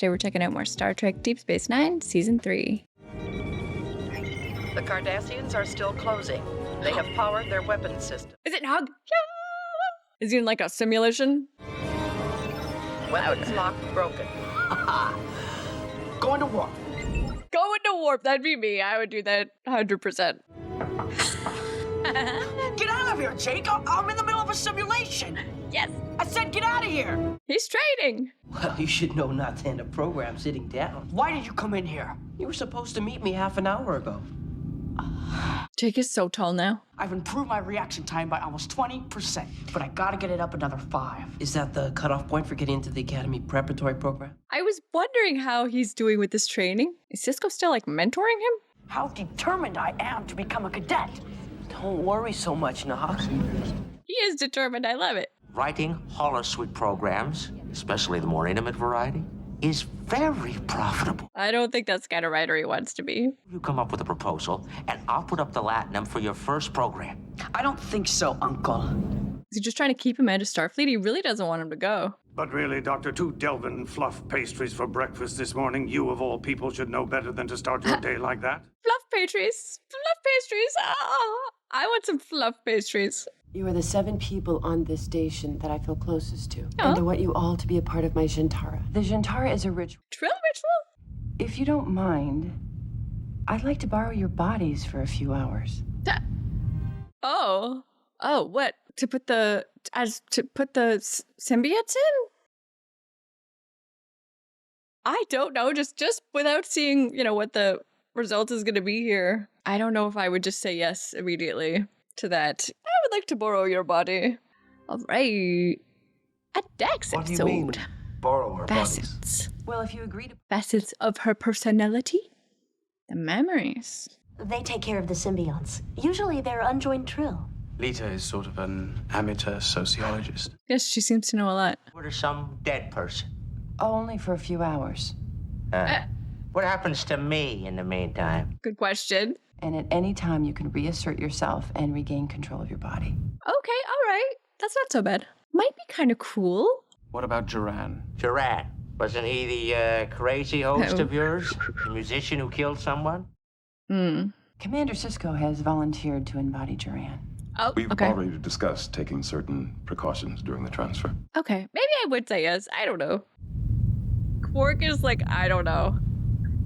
Today we're checking out more Star Trek Deep Space Nine, Season 3. The Cardassians are still closing. They have powered their weapons system. Is it Hug? Is he in like a simulation? Weapons lock broken. Going to warp. Go into warp. That'd be me. I would do that 100%. Get out of here, Jake. I'm in the middle of a simulation. Yes. I said get out of here. He's training. Well, you should know not to end a program sitting down. Why did you come in here? You were supposed to meet me half an hour ago. Jake is so tall now. I've improved my reaction time by almost 20%, but I gotta get it up another 5. Is that the cutoff point for getting into the Academy preparatory program? I was wondering how he's doing with this training. Is Cisco still like mentoring him? How determined I am to become a cadet. Don't worry so much, Nog. He is determined. I love it. Writing holosuite programs, especially the more intimate variety, is very profitable. I don't think that's the kind of writer he wants to be. You come up with a proposal, and I'll put up the latinum for your first program. I don't think so, Uncle. Is he just trying to keep him out of Starfleet? He really doesn't want him to go. But really, Doctor, 2 Delvin fluff pastries for breakfast this morning. You, of all people, should know better than to start your day like that. Fluff pastries. Fluff pastries. Oh, I want some fluff pastries. You are the 7 people on this station that I feel closest to. Aw. And I want you all to be a part of my Jantara. The Jantara is a ritual. Trill ritual? If you don't mind, I'd like to borrow your bodies for a few hours. Oh. Oh, what? To put the symbiotes in? I don't know. Just without seeing, what the result is going to be here. I don't know if I would just say yes immediately to that. I would like to borrow your body. All right. A Dex What do episode. you mean, borrow our bodies? Facets. Well, if you agree to... Facets of her personality. The memories. They take care of the symbionts. Usually they're unjoined trill. Lita is sort of an amateur sociologist. Yes, she seems to know a lot. What is some dead person? Only for a few hours. What happens to me in the meantime? Good question. And at any time, you can reassert yourself and regain control of your body. Okay, all right. That's not so bad. Might be kind of cool. What about Duran? Duran. Wasn't he the crazy host Oh. of yours? The musician who killed someone? Commander Cisco has volunteered to embody Duran. Oh, We've okay. already discussed taking certain precautions during the transfer. Okay, maybe I would say yes. I don't know. Quark is like, I don't know.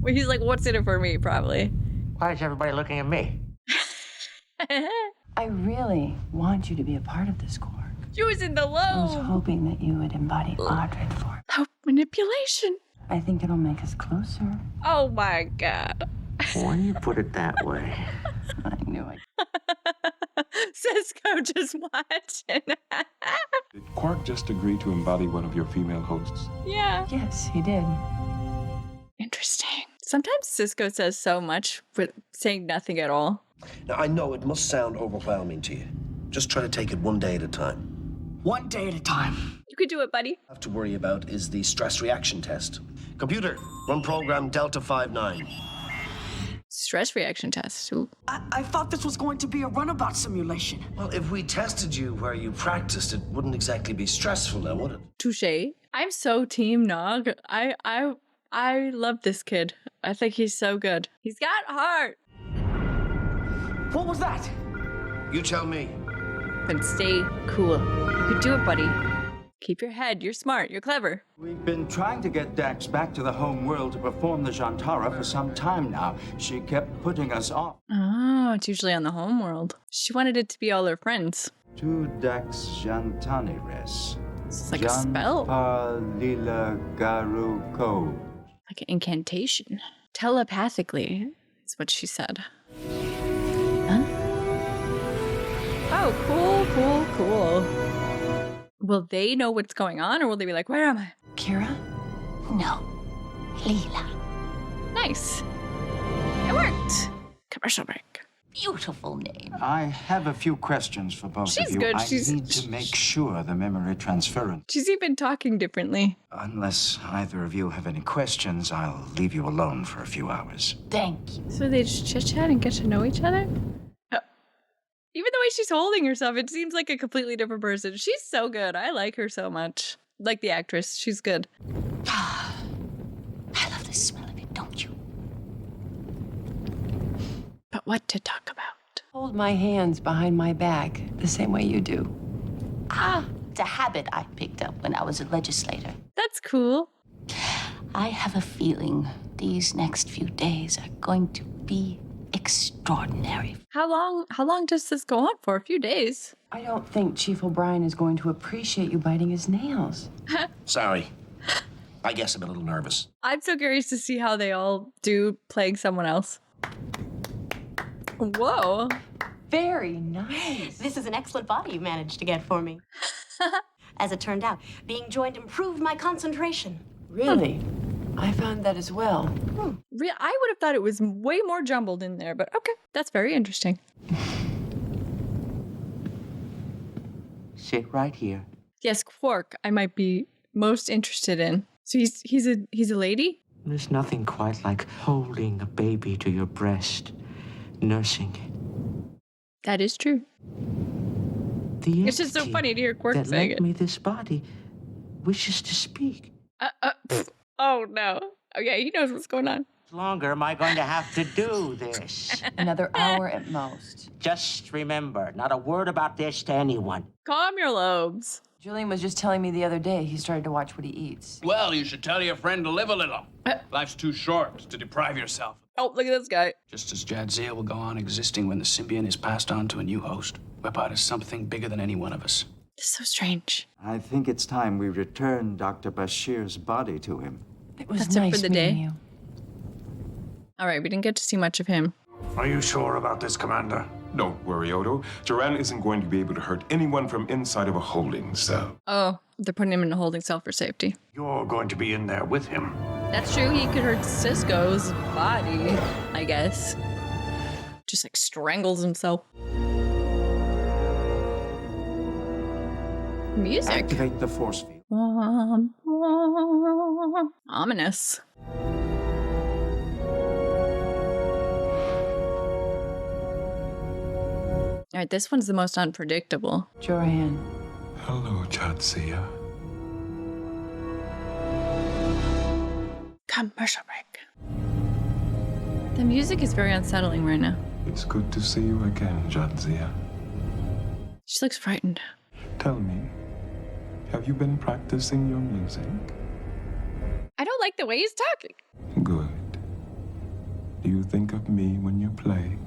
Well, he's like, what's in it for me, probably. Why is everybody looking at me? I really want you to be a part of this Quark. Using the I was low. hoping that you would embody Audred for it. Low manipulation. I think it'll make us closer. Oh my god. When you put it that way. I knew it. Cisco just watching. Did Quark just agree to embody one of your female hosts? Yeah. Yes, he did. Interesting. Sometimes Cisco says so much with saying nothing at all. Now, I know it must sound overwhelming to you. Just try to take it one day at a time. One day at a time. You could do it, buddy. Have to worry about is the stress reaction test. Computer, run program Delta 59. Stress reaction test. Ooh. I thought this was going to be a runabout simulation. Well, if we tested you where you practiced, it wouldn't exactly be stressful now, would it? Touche. I'm so team Nog. I love this kid. I think he's so good. He's got heart. What was that? You tell me. Then stay cool. You could do it, buddy. Keep your head. You're smart. You're clever. We've been trying to get Dax back to the home world to perform the Jantara for some time now. She kept putting us off. Oh, it's usually on the home world. She wanted it to be all her friends. To Dax Jantanires. It's like a spell. Lila Garuko. Like an incantation. Telepathically is what she said. Huh? Oh, cool. Will they know what's going on, or will they be like, where am I? Kira? No, Leela. Nice. It worked. Commercial break. Beautiful name. I have a few questions for both She's of you. good. I She's- need to make sure the memory transference. She's even talking differently. Unless either of you have any questions, I'll leave you alone for a few hours. Thank you. So they just chit-chat and get to know each other? Even the way she's holding herself, it seems like a completely different person. She's so good. I like her so much. Like the actress. She's good. But what to talk about? Hold my hands behind my back the same way you do. It's a habit I picked up when I was a legislator. That's cool. I have a feeling these next few days are going to be extraordinary. How long does this go on for? A few days. I don't think Chief O'Brien is going to appreciate you biting his nails. Sorry. I guess I'm a little nervous. I'm so curious to see how they all do playing someone else. Whoa. Very nice. This is an excellent body you managed to get for me. As it turned out, being joined improved my concentration. Really? I found that as well. I would have thought it was way more jumbled in there, but okay. That's very interesting. Sit right here. Yes, Quark, I might be most interested in. So he's a lady? There's nothing quite like holding a baby to your breast, nursing it. That is true. The It's just so entity funny to hear Quark that saying lent it. me this body wishes to speak. Oh no. Okay, he knows what's going on. Longer am I going to have to do this? Another hour at most. Just remember, not a word about this to anyone. Calm your lobes. Julian was just telling me the other day he started to watch what he eats. Well, you should tell your friend to live a little. Life's too short to deprive yourself. Oh, look at this guy. Just as Jadzia will go on existing when the symbiont is passed on to a new host, we're part of something bigger than any one of us. This is so strange. I think it's time we return Dr. Bashir's body to him. It was That's it nice for the meeting day. you. All right, we didn't get to see much of him. Are you sure about this, Commander? Don't worry, Odo. Duran isn't going to be able to hurt anyone from inside of a holding cell. Oh, they're putting him in a holding cell for safety. You're going to be in there with him. That's true. He could hurt Cisco's body, I guess. Just like strangles himself. Music. Activate the force field. Ominous. All right, this one's the most unpredictable. Joran. Hello, Jadzia. Commercial break. The music is very unsettling right now. It's good to see you again, Jadzia. She looks frightened. Tell me, have you been practicing your music? I don't like the way he's talking. Good. Do you think of me when you play?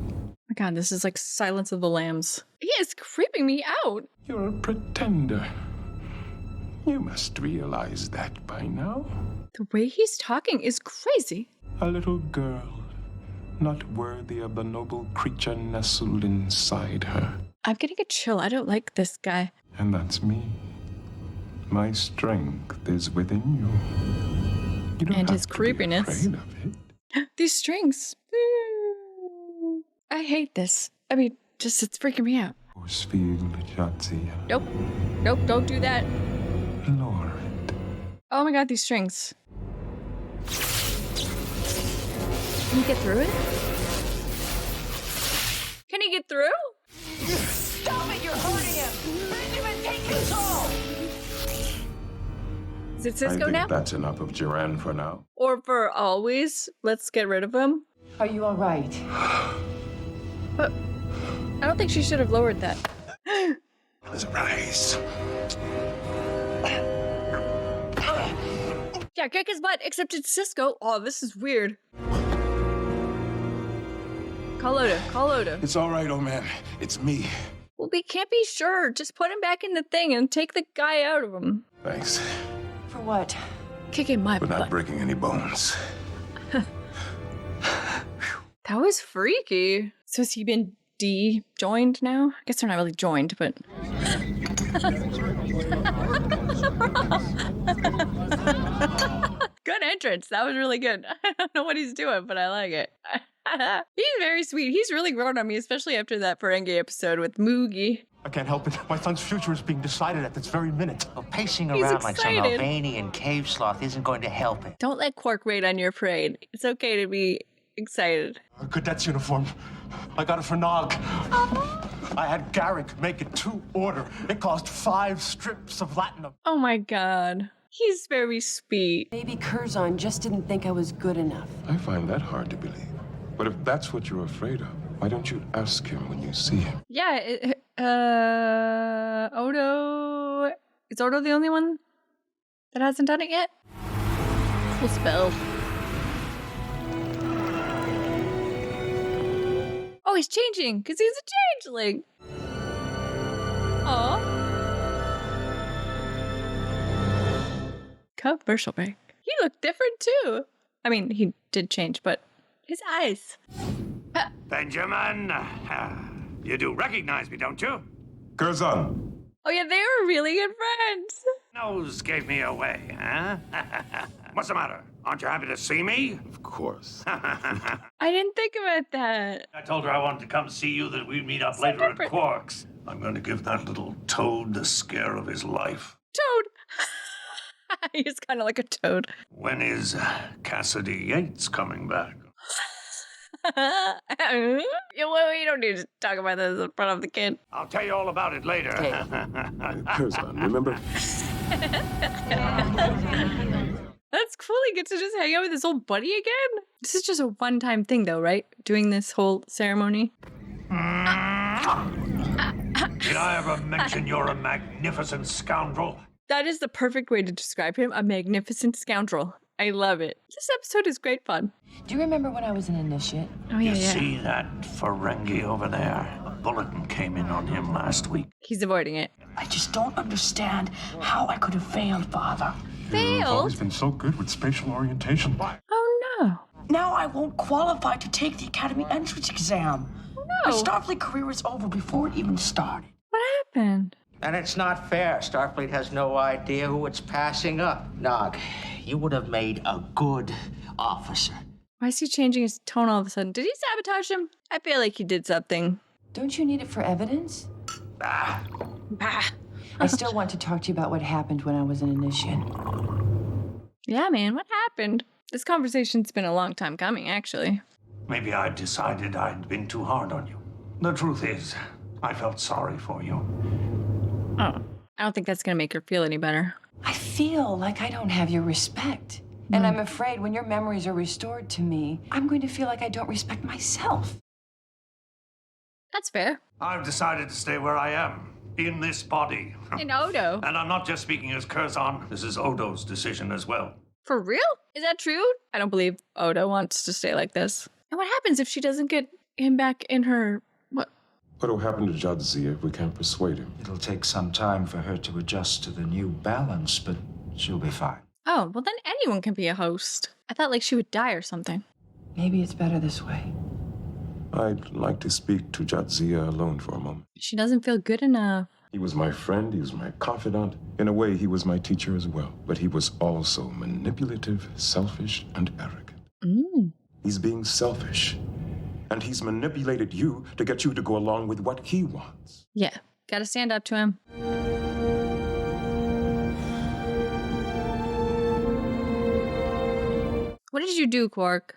Oh my god, this is like Silence of the Lambs. He is creeping me out. You're a pretender. You must realize that by now. The way he's talking is crazy. A little girl, not worthy of the noble creature nestled inside her. I'm getting a chill. I don't like this guy. And that's me. My strength is within you. You don't And have his to be creepiness. afraid of it. These strings. I hate this. I mean, just it's freaking me out. Force field, Jadzia. Nope. Nope, don't do that. Lower it. Oh my god, these strings. Can he get through it? Can he get through? Stop it! You're hurting him! Benjamin, take control! Is it I Cisco think now? that's enough of Duran for now. Or for always? Let's get rid of him. Are you all right? But I don't think she should have lowered that. Rise. Yeah, kick his butt, except it's Cisco. Oh, this is weird. Call Oda, call Oda. It's all right, old man. It's me. Well, we can't be sure. Just put him back in the thing and take the guy out of him. Thanks For what? Kicking my for not butt. breaking any bones. That was freaky. So has he been de-joined now? I guess they're not really joined, but... Good entrance. That was really good. I don't know what he's doing, but I like it. He's very sweet. He's really grown on me, especially after that Ferengi episode with Moogie. I can't help it. My son's future is being decided at this very minute. Well, pacing He's around like some excited. Albanian cave sloth isn't going to help it. Don't let Quark raid on your parade. It's okay to be excited. A cadet's uniform. I got it for Nog. I had Garrick make it to order. It cost 5 strips of latinum. Oh my god. He's very sweet. Maybe Curzon just didn't think I was good enough. I find that hard to believe. But if that's what you're afraid of, why don't you ask him when you see him? Yeah, Odo... Is Odo the only one that hasn't done it yet? Cool spell. Oh, he's changing, because he's a changeling. Aw. Commercial break. He looked different, too. I mean, he did change, but his eyes. Benjamin, you do recognize me, don't you? Curzon. Oh yeah, they were really good friends. Nose gave me away, huh? What's the matter? Aren't you happy to see me? Of course. I didn't think about that. I told her I wanted to come see you, that we'd meet up later at Quark's. I'm going to give that little toad the scare of his life. Toad. He's kind of like a toad. When is Cassidy Yates coming back? We don't need to talk about this in front of the kid. I'll tell you all about it later. Curzon, remember? That's cool. He gets to just hang out with his old buddy again. This is just a one-time thing, though, right? Doing this whole ceremony. Did I ever mention you're a magnificent scoundrel? That is the perfect way to describe him. A magnificent scoundrel. I love it. This episode is great fun. Do you remember when I was an initiate? Oh, yeah, You yeah. see that Ferengi over there? A bulletin came in on him last week. He's avoiding it. I just don't understand how I could have failed, Father. You've always Failed? been so good with spatial orientation. Oh, no. Now I won't qualify to take the Academy entrance exam. My No. Starfleet career is over before it even started. What happened? And it's not fair. Starfleet has no idea who it's passing up. Nog, you would have made a good officer. Why is he changing his tone all of a sudden? Did he sabotage him? I feel like he did something. Don't you need it for evidence? Bah. I still want to talk to you about what happened when I was an initiate. Yeah, man, what happened? This conversation's been a long time coming, actually. Maybe I decided I'd been too hard on you. The truth is, I felt sorry for you. Oh. I don't think that's gonna make her feel any better. I feel like I don't have your respect. And I'm afraid when your memories are restored to me, I'm going to feel like I don't respect myself. That's fair. I've decided to stay where I am, in this body. And Odo. And I'm not just speaking as Curzon. This is Odo's decision as well. For real? Is that true? I don't believe Odo wants to stay like this. And what happens if she doesn't get him back in her... What? What'll happen to Jadzia if we can't persuade him? It'll take some time for her to adjust to the new balance, but she'll be fine. Oh, well then anyone can be a host. I thought like she would die or something. Maybe it's better this way. I'd like to speak to Jadzia alone for a moment. She doesn't feel good enough. He was my friend, he was my confidant. In a way, he was my teacher as well. But he was also manipulative, selfish, and arrogant. He's being selfish. And he's manipulated you to get you to go along with what he wants. Yeah, gotta stand up to him. What did you do, Quark?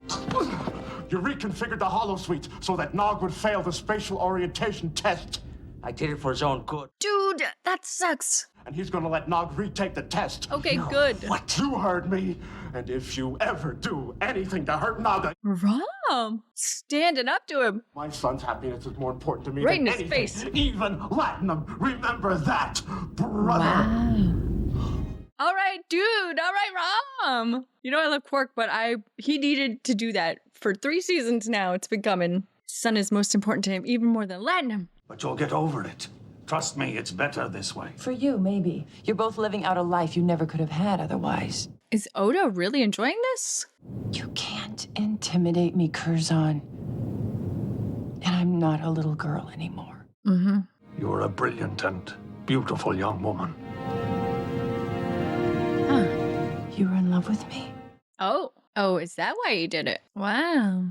You reconfigured the holosuite so that Nog would fail the spatial orientation test. I did it for his own good. Dude, that sucks. And he's gonna let Nog retake the test. Okay, good. What? You heard me. And if you ever do anything to hurt Nog, Rom, standing up to him. my son's happiness is more important to me Right than in his anything. face. Even Latinum. Remember that, brother. All right, dude. All right, Rom. You know I love Quark, but he needed to do that for 3 seasons now. It's been coming. Son is most important to him, even more than Latinum. But you'll get over it. Trust me, it's better this way. For you, maybe. You're both living out a life you never could have had otherwise. Is Odo really enjoying this? You can't intimidate me, Curzon. And I'm not a little girl anymore. Mm-hmm. You're a brilliant and beautiful young woman. You were in love with me? Oh, is that why he did it? Wow.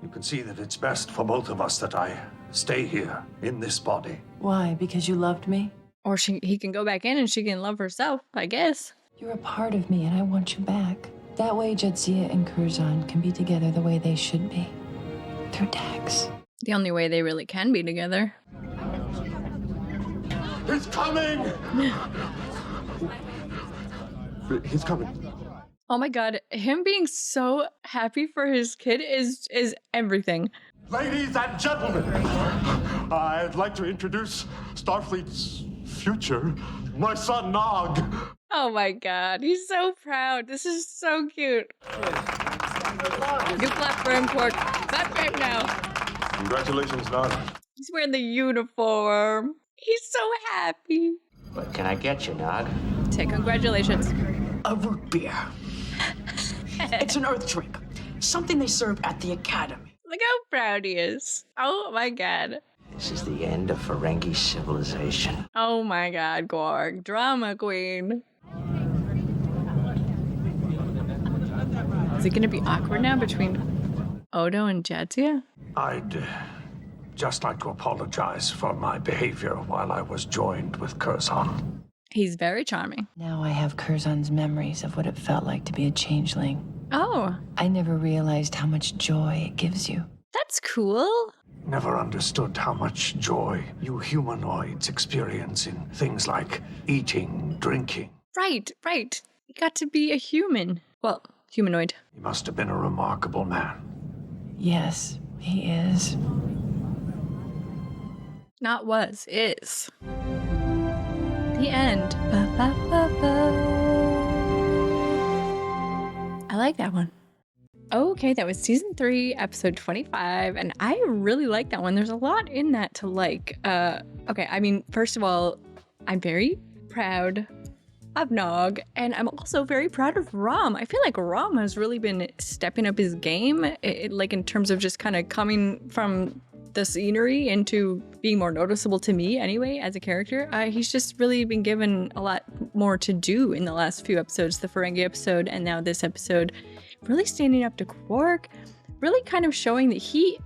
You can see that it's best for both of us that I stay here in this body. Why? Because you loved me? Or he can go back in and she can love herself, I guess. You're a part of me and I want you back. That way Jadzia and Curzon can be together the way they should be. Through Dax. The only way they really can be together. He's coming! He's coming. Oh my god, him being so happy for his kid is everything. Ladies and gentlemen, I'd like to introduce Starfleet's future, my son Nog. Oh my god, he's so proud. This is so cute. You clap for him, Quark. Clap for him now. Congratulations, Nog. He's wearing the uniform. He's so happy. What can I get you, Nog? Say congratulations. A root beer. It's an Earth drink. Something they serve at the Academy. Look how proud he is. Oh my god. This is the end of Ferengi civilization. Oh my god, Quark. Drama queen. Is it gonna be awkward now between Odo and Jadzia? I'd just like to apologize for my behavior while I was joined with Curzon. He's very charming. Now I have Curzon's memories of what it felt like to be a changeling. Oh. I never realized how much joy it gives you. That's cool. Never understood how much joy you humanoids experience in things like eating, drinking. Right. You got to be a human. Well, humanoid. He must have been a remarkable man. Yes, he is. Not was, is. The end. Ba, ba, ba, ba. I like that one. Okay, that was season 3, episode 25, and I really like that one. There's a lot in that to like. Okay, I mean, first of all, I'm very proud of Nog, and I'm also very proud of Rom. I feel like Rom has really been stepping up his game, like in terms of just kind of coming from the scenery into being more noticeable to me anyway as a character. He's just really been given a lot more to do in the last few episodes, the Ferengi episode and now this episode, really standing up to Quark, really kind of showing that he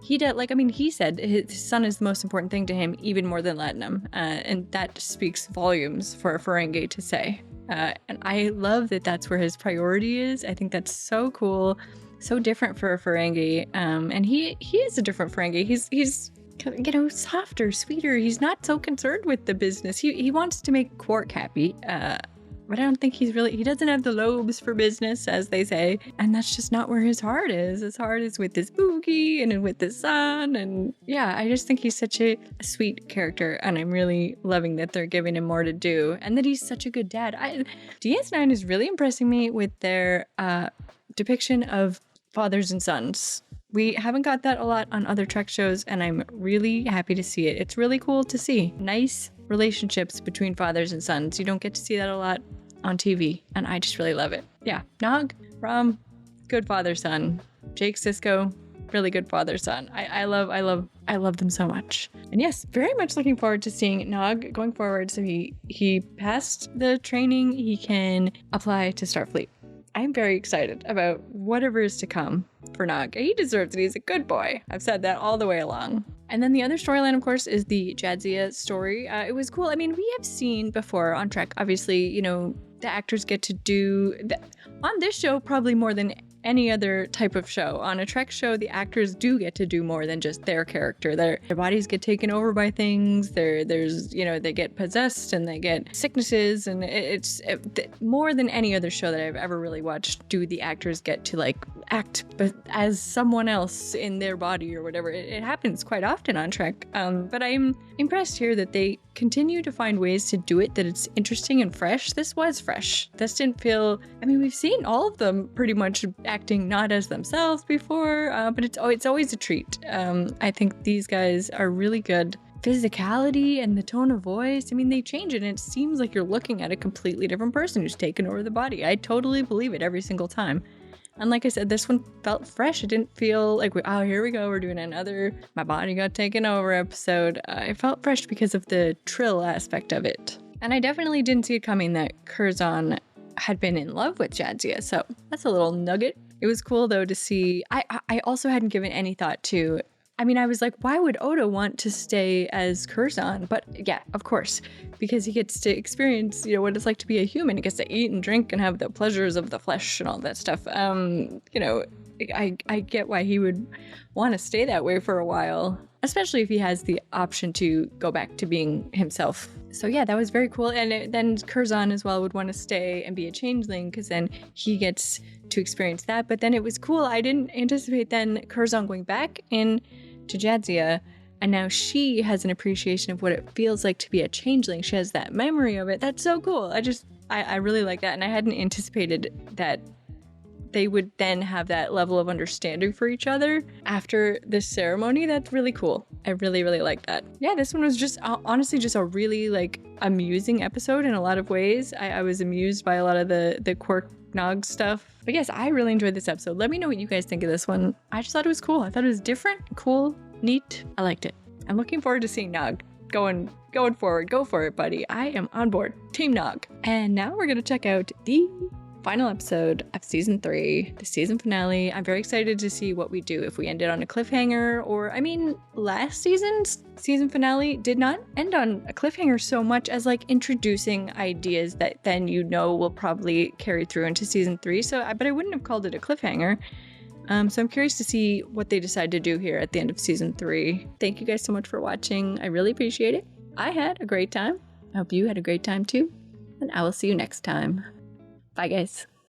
did, like, I mean, he said his son is the most important thing to him, even more than Latinum, and that speaks volumes for a Ferengi to say. And I love that that's where his priority is. I think that's so cool. So different for a Ferengi, and he is a different Ferengi. He's you know, softer, sweeter. He's not so concerned with the business. He wants to make Quark happy, but I don't think he doesn't have the lobes for business, as they say, and that's just not where his heart is. His heart is with this Boogie and with his son, and yeah, I just think he's such a sweet character, and I'm really loving that they're giving him more to do, and that he's such a good dad. DS9 is really impressing me with their depiction of fathers and sons. We haven't got that a lot on other Trek shows, and I'm really happy to see it. It's really cool to see nice relationships between fathers and sons. You don't get to see that a lot on TV, and I just really love it. Yeah, Nog, Rom, good father-son. Jake Sisko, really good father-son. I love them so much. And yes, very much looking forward to seeing Nog going forward. So he passed the training, he can apply to Starfleet. I'm very excited about whatever is to come for Nog. He deserves it. He's a good boy. I've said that all the way along. And then the other storyline, of course, is the Jadzia story. It was cool. I mean, we have seen before on Trek, obviously, you know, the actors get to do on this show probably more than any other type of show. On a Trek show, the actors do get to do more than just their character. Their bodies get taken over by things. There's, you know, they get possessed and they get sicknesses, and it's more than any other show that I've ever really watched. Do the actors get to like act but as someone else in their body or whatever? It happens quite often on Trek. But I'm impressed here that they continue to find ways to do it that it's interesting and fresh. This was fresh. This didn't feel, I mean, we've seen all of them pretty much acting not as themselves before, but it's always a treat. I think these guys are really good. Physicality and the tone of voice, I mean, they change it and it seems like you're looking at a completely different person who's taken over the body. I totally believe it every single time. And like I said, this one felt fresh. It didn't feel like, oh, here we go, we're doing another my body got taken over episode. It felt fresh because of the trill aspect of it. And I definitely didn't see it coming that Curzon had been in love with Jadzia, so that's a little nugget. It was cool though to see. I also hadn't given any thought to, I mean, I was like, why would Odo want to stay as Curzon? But yeah, of course, because he gets to experience, you know, what it's like to be a human. He gets to eat and drink and have the pleasures of the flesh and all that stuff. You know, I get why he would want to stay that way for a while. especially if he has the option to go back to being himself. So yeah, that was very cool. And then Curzon as well would want to stay and be a changeling because then he gets to experience that. But then it was cool. I didn't anticipate then Curzon going back in to Jadzia, and now she has an appreciation of what it feels like to be a changeling. She has that memory of it. That's so cool. I really like that, and I hadn't anticipated that they would then have that level of understanding for each other after this ceremony. That's really cool. I really, really like that. Yeah, this one was just honestly just a really like amusing episode in a lot of ways. I was amused by a lot of the quirk Nog stuff. But yes, I really enjoyed this episode. Let me know what you guys think of this one. I just thought it was cool. I thought it was different, cool, neat. I liked it. I'm looking forward to seeing Nog going forward. Go for it, buddy. I am on board. Team Nog. And now we're gonna check out the final episode of season 3, the season finale. I'm very excited to see what we do, if we end it on a cliffhanger, or I mean, last season's season finale did not end on a cliffhanger so much as like introducing ideas that then will probably carry through into season 3. But I wouldn't have called it a cliffhanger. So I'm curious to see what they decide to do here at the end of season 3. Thank you guys so much for watching. I really appreciate it. I had a great time. I hope you had a great time too. And I will see you next time. Bye, guys.